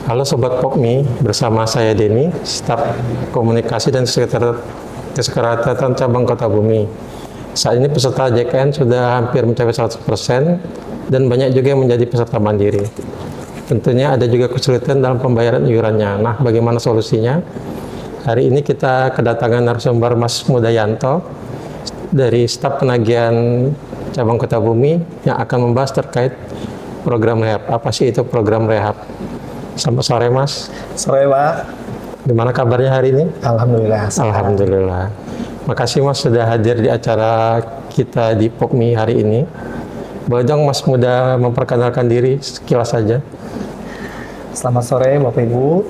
Halo Sobat Popmi, bersama saya Denny, staf komunikasi dan kesekretariatan cabang Kota Bumi. Saat ini peserta JKN sudah hampir mencapai 100% dan banyak juga yang menjadi peserta mandiri. Tentunya ada juga kesulitan dalam pembayaran iurannya. Nah, bagaimana solusinya? Hari ini kita kedatangan narasumber Mas Mudayanto dari staf penagihan cabang Kota Bumi yang akan membahas terkait program rehab. Apa sih itu program rehab? Selamat sore, Mas. Sore, Pak. Gimana kabarnya hari ini? Alhamdulillah. Alhamdulillah. Makasih, Mas, sudah hadir di acara kita di Popmi hari ini. Boleh dong Mas Muda memperkenalkan diri sekilas saja. Selamat sore, Bapak Ibu.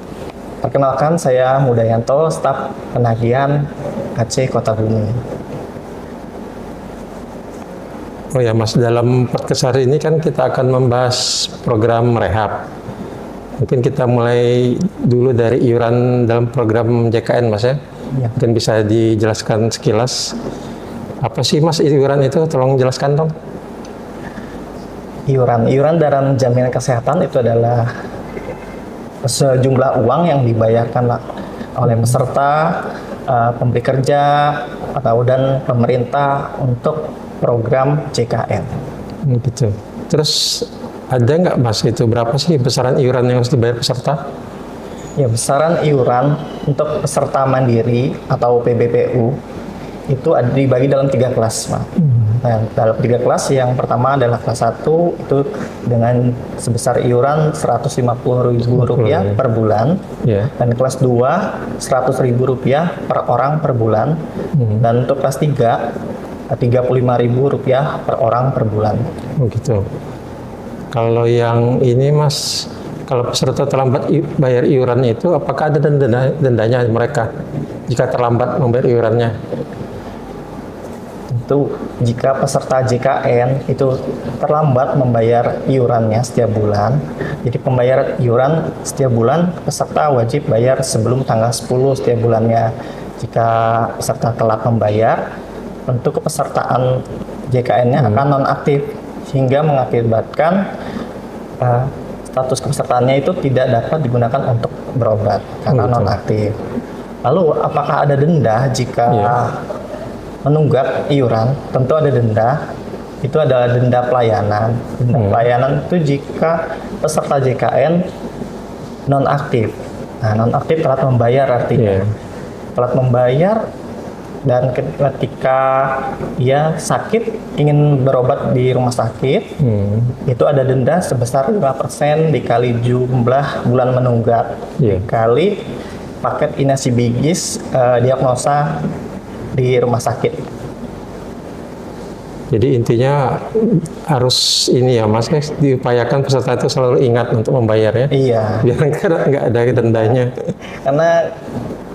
Perkenalkan, saya Mudayanto, staf penagihan KC Kota Bumi. Oh ya, Mas, dalam podcast hari ini kan kita akan membahas program rehab. Mungkin kita mulai dulu dari iuran dalam program JKN, Mas ya. Ya. Mungkin bisa dijelaskan sekilas. Apa sih, Mas, iuran itu? Tolong jelaskan dong. Iuran dalam jaminan kesehatan itu adalah sejumlah uang yang dibayarkan oleh peserta, pemberi kerja, dan pemerintah untuk program JKN. Gitu. Terus ada nggak, Mas, itu berapa sih besaran iuran yang harus dibayar peserta? Ya, besaran iuran untuk peserta mandiri atau PBPU itu ada dibagi dalam 3 kelas, Pak. Nah, dalam 3 kelas, yang pertama adalah kelas 1 itu dengan sebesar iuran Rp150.000 per bulan. Yeah. Dan kelas 2 Rp100.000 per orang per bulan. Dan untuk kelas 3 Rp35.000 per orang per bulan. Oh gitu. Kalau yang ini, Mas, kalau peserta terlambat bayar iuran itu, apakah ada dendanya mereka jika terlambat membayar iurannya? Tentu jika peserta JKN itu terlambat membayar iurannya setiap bulan, jadi pembayaran iuran setiap bulan peserta wajib bayar sebelum tanggal 10 setiap bulannya. Jika peserta telat membayar, tentu kepesertaan JKN-nya akan nonaktif, sehingga mengakibatkan status kepesertaannya itu tidak dapat digunakan untuk berobat karena nonaktif. Lalu apakah ada denda jika menunggak iuran? Tentu ada denda. Itu adalah denda pelayanan. Denda pelayanan itu jika peserta JKN nonaktif. Nah, nonaktif telat membayar artinya. Telat membayar. Dan ketika ia sakit, ingin berobat di rumah sakit, itu ada denda sebesar 5% dikali jumlah bulan menunggak, dikali paket inasi bigis diagnosa di rumah sakit. Jadi intinya harus ini ya, Mas, diupayakan peserta itu selalu ingat untuk membayarnya. Iya. Biar nggak ada dendanya. Karena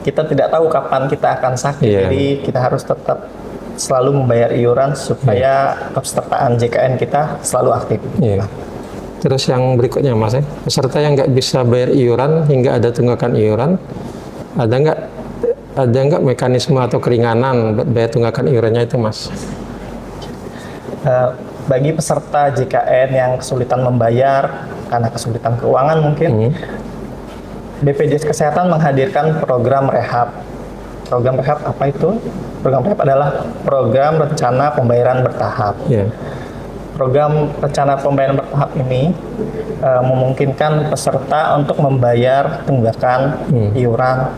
kita tidak tahu kapan kita akan sakit, jadi kita harus tetap selalu membayar iuran supaya kepesertaan JKN kita selalu aktif. Terus yang berikutnya, Mas, peserta yang nggak bisa bayar iuran hingga ada tunggakan iuran, ada nggak mekanisme atau keringanan buat bayar tunggakan iurannya itu, Mas? Bagi peserta JKN yang kesulitan membayar karena kesulitan keuangan mungkin, BPJS Kesehatan menghadirkan program rehab. Program rehab apa itu? Program rehab adalah program rencana pembayaran bertahap. Program rencana pembayaran bertahap ini memungkinkan peserta untuk membayar tunggakan iuran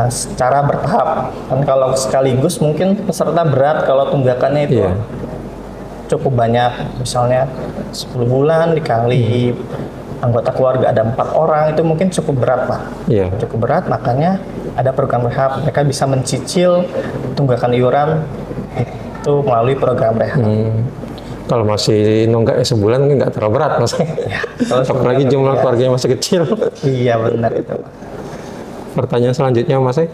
secara bertahap. Dan kalau sekaligus mungkin peserta berat kalau tunggakannya itu cukup banyak. Misalnya 10 bulan dikali anggota keluarga ada 4 orang, itu mungkin cukup berat, Pak. Cukup berat, makanya ada program rehab. Mereka bisa mencicil tunggakan iuran itu melalui program rehab. Kalau masih nunggak sebulan nggak terlalu berat, Mas. Apalagi jumlah keluarganya masih kecil. Iya, benar itu, Pak. Pertanyaan selanjutnya, Mas,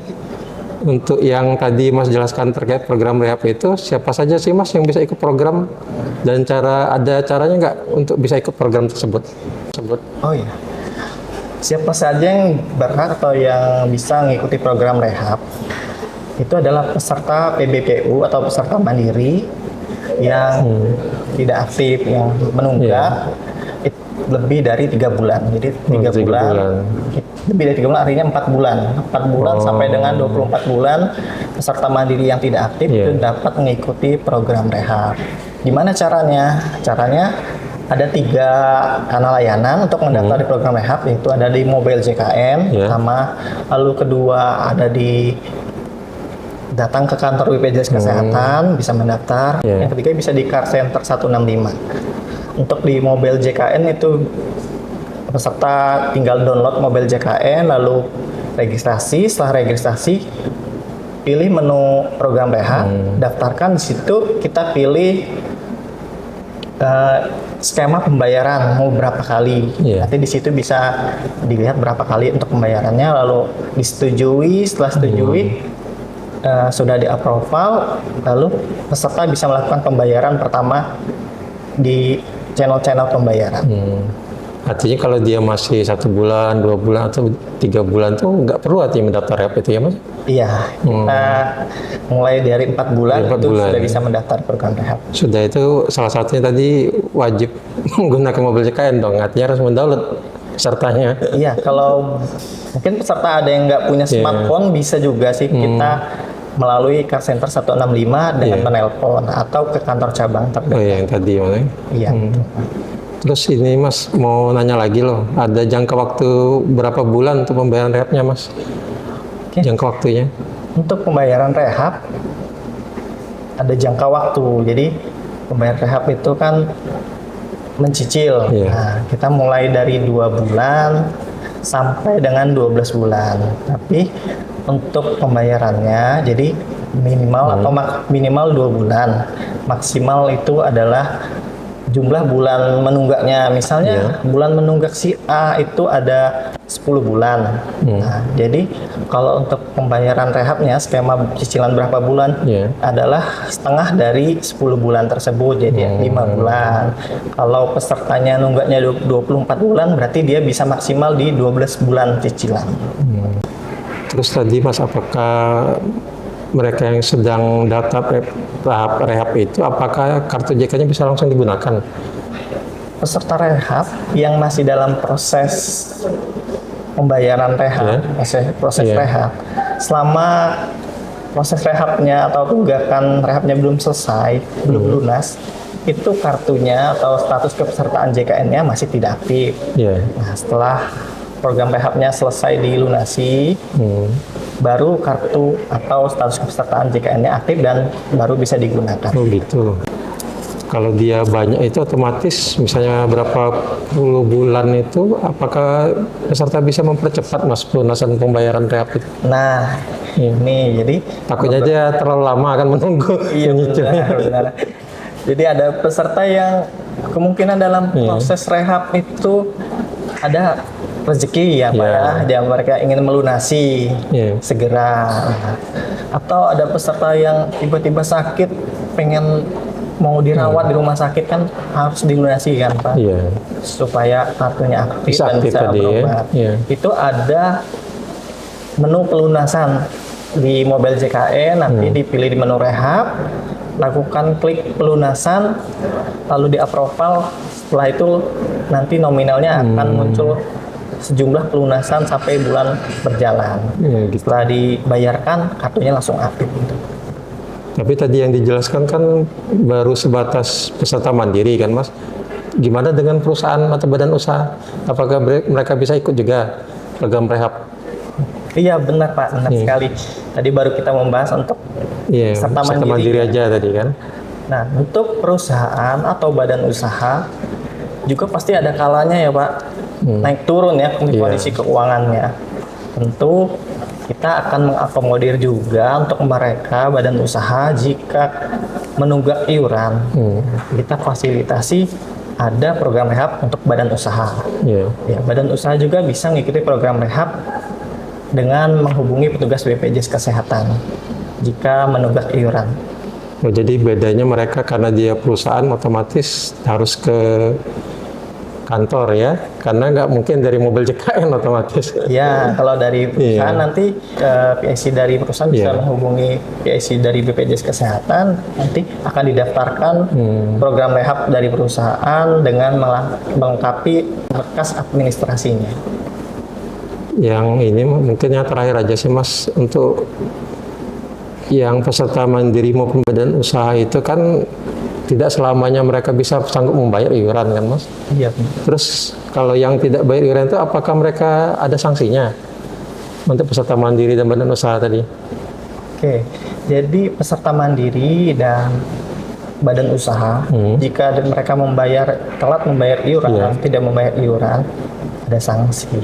untuk yang tadi Mas jelaskan terkait program rehab itu, siapa saja sih, Mas, yang bisa ikut program, dan ada caranya nggak untuk bisa ikut program tersebut? Oh iya, siapa saja yang berhak atau yang bisa mengikuti program rehab itu adalah peserta PBPU atau peserta mandiri yang tidak aktif, yang menunggak, lebih dari 3 bulan. Jadi 3 3 bulan, bulan. lebih dari 3 bulan artinya 4 bulan. 4 bulan sampai dengan 24 bulan peserta mandiri yang tidak aktif itu dapat mengikuti program rehab. Gimana caranya? Caranya ada 3 kanal layanan untuk mendaftar di program rehab, yaitu ada di Mobile JKN pertama, lalu kedua ada di datang ke kantor BPJS Kesehatan bisa mendaftar, yang ketiga bisa di Car Center 165. Untuk di Mobile JKN itu peserta tinggal download Mobile JKN lalu registrasi, setelah registrasi pilih menu program rehab, daftarkan. Di situ kita pilih skema pembayaran mau berapa kali. Nanti di situ bisa dilihat berapa kali untuk pembayarannya, lalu disetujui. Setelah setujui sudah di approval, lalu peserta bisa melakukan pembayaran pertama di channel-channel pembayaran. Artinya kalau dia masih 1 bulan, 2 bulan atau 3 bulan tuh nggak perlu artinya mendaftar rehab itu ya Mas? Iya, kita mulai dari 4 bulan 4 itu bulan. sudah bisa mendaftar program rehab. Sudah, itu salah satunya tadi wajib menggunakan mobil JKN dong, artinya harus mendownload pesertanya. Iya, kalau mungkin peserta ada yang nggak punya smartphone bisa juga sih kita melalui Car Center 165 dengan menelpon atau ke kantor cabang terdekat. Oh yang tadi mana? Iya. Terus ini Mas mau nanya lagi loh, ada jangka waktu berapa bulan untuk pembayaran rehabnya Mas? Jangka waktunya? Untuk pembayaran rehab ada jangka waktu. Jadi pembayaran rehab itu kan mencicil. Nah, kita mulai dari 2 bulan sampai dengan 12 bulan. Tapi untuk pembayarannya jadi minimal atau minimal 2 bulan. Maksimal itu adalah jumlah bulan menunggaknya. Misalnya bulan menunggak si A itu ada 10 bulan. Nah, jadi kalau untuk pembayaran rehabnya skema cicilan berapa bulan adalah setengah dari 10 bulan tersebut, jadi 5 bulan. Kalau pesertanya nunggaknya 24 bulan berarti dia bisa maksimal di 12 bulan cicilan. Terus tadi Mas, apakah mereka yang sedang tahap rehab itu, apakah kartu JK-nya bisa langsung digunakan? Peserta rehab yang masih dalam proses pembayaran rehab, proses rehab, selama proses rehabnya atau tunggakan rehabnya belum selesai, belum lunas, itu kartunya atau status kepesertaan JKN-nya masih tidak aktif. Nah, setelah program rehabnya selesai dilunasi, baru kartu atau status kepesertaan JKN-nya aktif dan baru bisa digunakan. Oh gitu. Kalau dia banyak itu otomatis misalnya berapa puluh bulan itu, apakah peserta bisa mempercepat Mas pelunasan pembayaran rehab itu? Nah, ini jadi takutnya dia terlalu lama akan menunggu. Iya, benar. Jadi ada peserta yang kemungkinan dalam proses rehab itu ada rezeki ya Pak ya, dia mereka ingin melunasi segera. Atau ada peserta yang tiba-tiba sakit pengen mau dirawat di rumah sakit, kan harus dilunasi kan Pak, supaya kartunya aktif dan bisa berobat. Itu ada menu pelunasan di Mobile JKN, nanti dipilih di menu rehab, lakukan klik pelunasan, lalu di approval. Setelah itu nanti nominalnya akan muncul sejumlah pelunasan sampai bulan berjalan. Setelah dibayarkan, kartunya langsung aktif. Tapi tadi yang dijelaskan kan baru sebatas peserta mandiri kan Mas. Gimana dengan perusahaan atau badan usaha? Apakah mereka bisa ikut juga program rehab? Iya benar Pak, benar sekali. Tadi baru kita membahas untuk peserta mandiri aja tadi kan. Nah, untuk perusahaan atau badan usaha juga pasti ada kalanya ya Pak, naik turun ya kondisi keuangannya. Tentu kita akan mengakomodir juga untuk mereka badan usaha jika menunggak iuran. Kita fasilitasi ada program rehab untuk badan usaha. Ya, badan usaha juga bisa mengikuti program rehab dengan menghubungi petugas BPJS Kesehatan jika menunggak iuran. Oh, jadi bedanya mereka karena dia perusahaan otomatis harus ke kantor ya, karena nggak mungkin dari mobil JKN otomatis. Ya, kalau dari perusahaan Iya. nanti PIC dari perusahaan bisa Iya. menghubungi PIC dari BPJS Kesehatan, nanti akan didaftarkan program rehab dari perusahaan dengan melengkapi berkas administrasinya. Yang ini mungkin yang terakhir aja sih Mas, untuk yang peserta mandiri maupun badan usaha itu kan tidak selamanya mereka bisa sanggup membayar iuran kan Mas. Iya. Terus kalau yang tidak bayar iuran itu apakah mereka ada sanksinya untuk peserta mandiri dan badan usaha tadi? Oke, jadi peserta mandiri dan badan usaha, jika mereka telat membayar iuran, Iya. tidak membayar iuran, ada sanksi.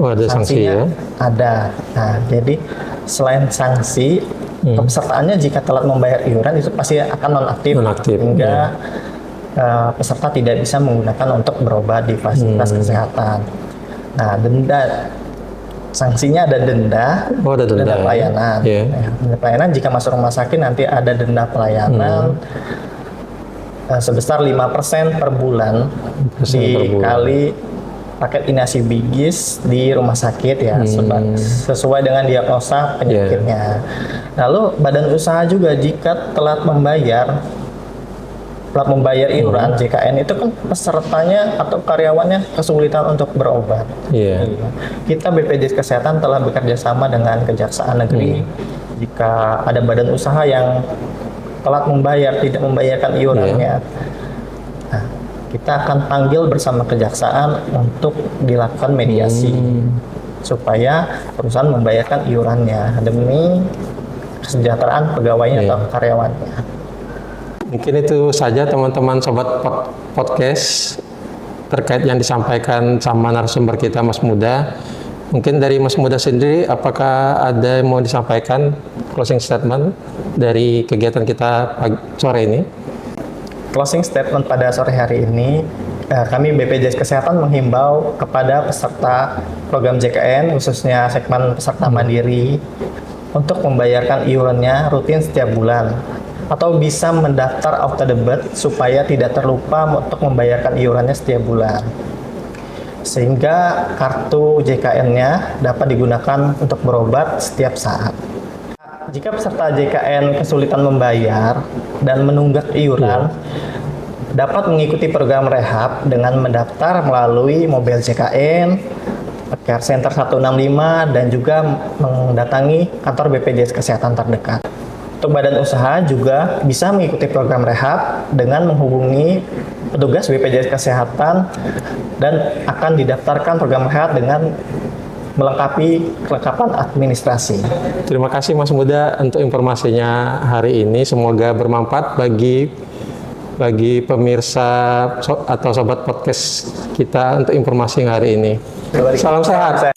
Oh, ada sanksi ya? Ada. Nah, jadi selain sanksi, kepesertaannya jika telat membayar iuran itu pasti akan nonaktif, Nonaktif, hingga peserta tidak bisa menggunakan untuk berobat di fasilitas kesehatan. Nah, denda, sanksinya ada denda, Oh, ada denda ya? pelayanan. Iya. Nah, denda pelayanan jika masuk rumah sakit nanti ada denda pelayanan sebesar 5% per bulan 5% per bulan. dikali paket inasi bigis di rumah sakit ya, sesuai dengan diagnosa penyakitnya. Lalu badan usaha juga jika telat membayar iuran JKN itu kan pesertanya atau karyawannya kesulitan untuk berobat. Iya. Kita BPJS Kesehatan telah bekerja sama dengan Kejaksaan Negeri. Jika ada badan usaha yang telat membayar, tidak membayarkan iurannya, nah, kita akan panggil bersama Kejaksaan untuk dilakukan mediasi supaya perusahaan membayarkan iurannya demi kesejahteraan pegawainya atau karyawannya. Mungkin itu saja teman-teman sobat podcast terkait yang disampaikan sama narasumber kita Mas Muda. Mungkin dari Mas Muda sendiri, apakah ada yang mau disampaikan closing statement dari kegiatan kita sore ini? Closing statement pada sore hari ini, kami BPJS Kesehatan menghimbau kepada peserta program JKN, khususnya segmen peserta mandiri, untuk membayarkan iurannya rutin setiap bulan, atau bisa mendaftar auto debit supaya tidak terlupa untuk membayarkan iurannya setiap bulan, sehingga kartu JKN-nya dapat digunakan untuk berobat setiap saat. Jika peserta JKN kesulitan membayar dan menunggak iuran, dapat mengikuti program rehab dengan mendaftar melalui mobil JKN, Care Center 165, dan juga mendatangi kantor BPJS Kesehatan terdekat. Untuk badan usaha juga bisa mengikuti program rehab dengan menghubungi petugas BPJS Kesehatan dan akan didaftarkan program rehab dengan melengkapi kelengkapan administrasi. Terima kasih Mas Muda untuk informasinya hari ini. Semoga bermanfaat bagi pemirsa atau sobat podcast kita untuk informasi hari ini. Salam sehat.